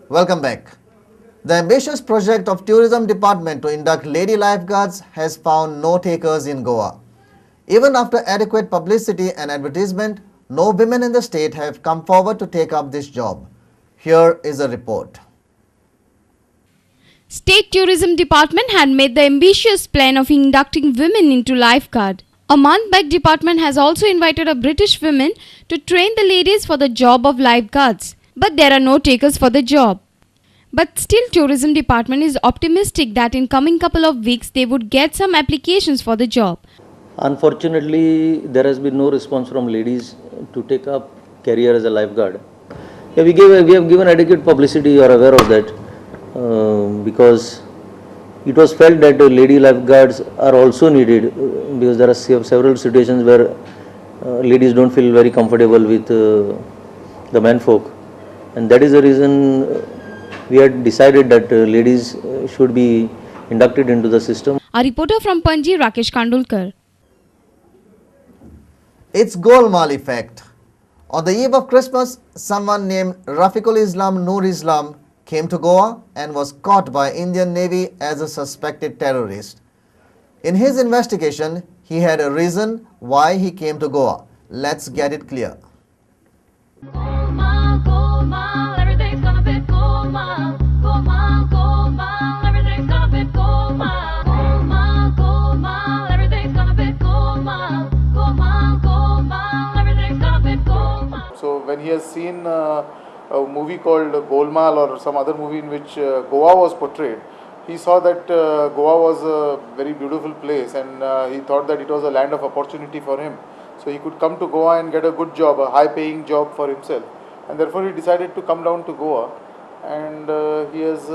Welcome back. The ambitious project of Tourism Department to induct lady lifeguards has found no takers in Goa. Even after adequate publicity and advertisement, no women in the state have come forward to take up this job. Here is a report. State Tourism Department had made the ambitious plan of inducting women into lifeguard. A month back, department has also invited a British woman to train the ladies for the job of lifeguards. But there are no takers for the job. But still, Tourism Department is optimistic that in coming couple of weeks they would get some applications for the job. Unfortunately, there has been no response from ladies to take up career as a lifeguard. Yeah, we have given adequate publicity. You are aware of that, because it was felt that lady lifeguards are also needed, because there are several situations where ladies don't feel very comfortable with the menfolk, and that is the reason we had decided that ladies should be inducted into the system. A reporter from Panji, Rakesh Kandulkar. It's Golmaal effect. On the eve of Christmas, someone named Rafiqul Islam Noor Islam came to Goa and was caught by Indian Navy as a suspected terrorist. In his investigation, he had a reason why he came to Goa. Let's get it clear. Golmaal, everything's gonna be Golmaal. Golmaal, Golmaal, everything's gonna be Golmaal. Golmaal, Golmaal, everything's gonna be Golmaal. Golmaal, Golmaal, everything's gonna be Golmaal. So when he has seen a movie called Golmaal or some other movie in which Goa was portrayed, he saw that Goa was a very beautiful place, and he thought that it was a land of opportunity for him. So he could come to Goa and get a good job, a high-paying job for himself, and therefore he decided to come down to Goa, and he has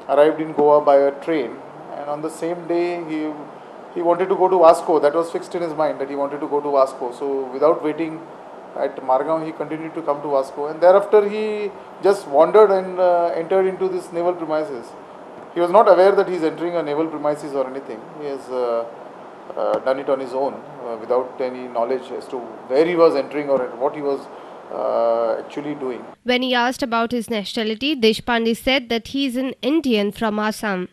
arrived in Goa by a train, and on the same day he wanted to go to Vasco. That was fixed in his mind that he wanted to go to Vasco. So without waiting at Margao, he continued to come to Vasco, and thereafter he just wandered and entered into this naval premises. He was not aware that he is entering a naval premises or anything. He has done it on his own without any knowledge as to where he was entering or what he was actually doing. When he asked about his nationality, Deshpande said that he is an Indian from Assam.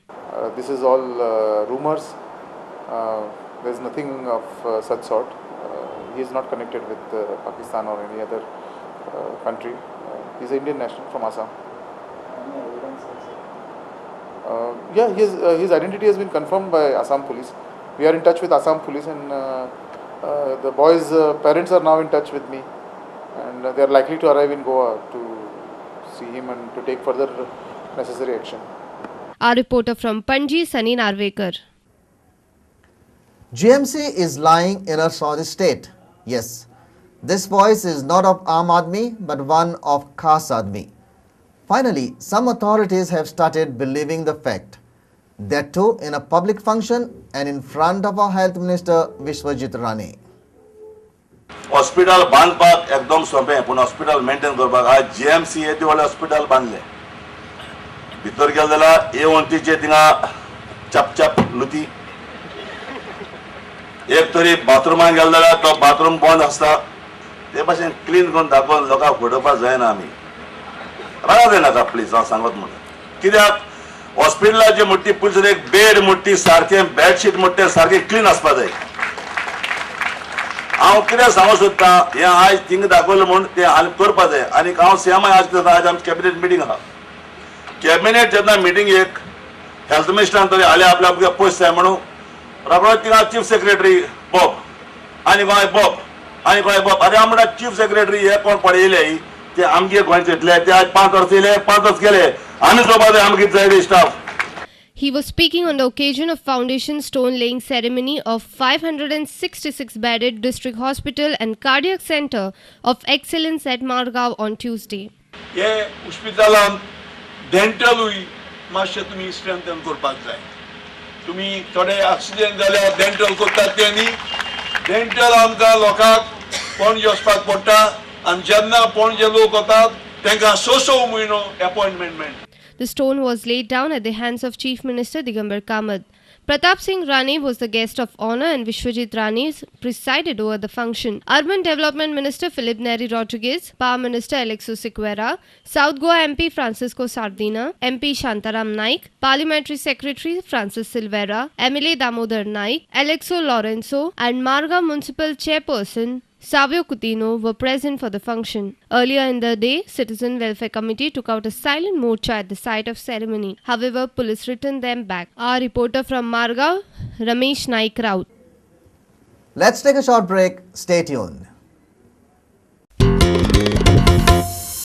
This is all rumors. There is nothing of such sort. He is not connected with Pakistan or any other country. He is an Indian national from Assam. Yeah, his identity has been confirmed by Assam police. We are in touch with Assam police, and the boys' parents are now in touch with me, and they are likely to arrive in Goa to see him and to take further necessary action. Our reporter from Panji, Sunny Narvekar. GMC is lying in a sorry state. Yes, this voice is not of Aam Aadmi but one of Khas Aadmi. Finally, some authorities have started believing the fact. That too in a public function and in front of our Health Minister Vishwajit Rane. Hospital बांदपाक एकदम सोंपें पूण hospital maintain करपाक आज GMC येदी व्हडलें hospital बांदलें भितर गेले जाल्यार A1T थिंगा चप लुती एक तरी बाथरुमान गेले जाल्यार तो बाथरूम बंद आसता ते भाशेन क्लीन करून दाखोवन लोकांक फटोवपाक जायना आमी रागा जायनाका प्लीज हांव सांगत म्हणून कित्याक हॉस्पिटलाची मुट्टी पयलीं एक बेड मुट्टी सारकें बेडशीट मुट्टें सारकें क्लीन आसपा जाय हांव कितें सांगूंक सोदतां हें आयज थिंगा दाखयलें म्हूण तें हाल करपा जाय आनी हांव सीएम आज आमची कॅबिनेट मिटींग आहा कॅबिनेट जेन्ना मिटींगेक हेल्थ मिनिस्टरान तरी हाले आपल्या पोस्ट जाय म्हणून रोखडोच थिंगा चीफ सेक्रेटरी बॉब आनी गोंय बॉब आनी गोंय बॉब अरे हांव म्हणटा चीफ सेक्रेटरी हे कोण पळयले ते आमगे गोंयचेतले ते आज 5 वर्स येयले 5 वर्स गेले आमी चोवपा जाय आमगे जाय staff. He was speaking on the occasion of foundation stone laying ceremony of 566 bedded district hospital and cardiac center of excellence at Margao on Tuesday. हे हॉस्पिटलान डेंटलूय मातशें तुमी स्ट्रेंथन करपाक जाय तुमी थोडे एक्सिडेंट जाल्यार डेंटल करतात ते न्ही डेंटल आमकां लोकांक पणजे वचपाक पडटा आनी जेन्ना पणजे लोक वतात तांकां स म्हयनो अपॉइंटमेंट मेळटा. The stone was laid down at the hands of Chief Minister Digambar Kamath. Pratap Singh Rane was the guest of honor and Vishwajit Rane presided over the function. Urban Development Minister Philip Neri Rodriguez, Power Minister Alexo Sequeira, South Goa MP Francisco Sardina, MP Shantaram Naik, Parliamentary Secretary Francis Silvera, MLA Damodar Naik, Alexo Lorenzo and Marga Municipal Chairperson Savio Coutinho were present for the function. Earlier in the day, Citizen Welfare Committee took out a silent morcha at the site of ceremony. However, police returned them back. Our reporter from Margao, Ramesh Naik Raut. Let's take a short break. Stay tuned.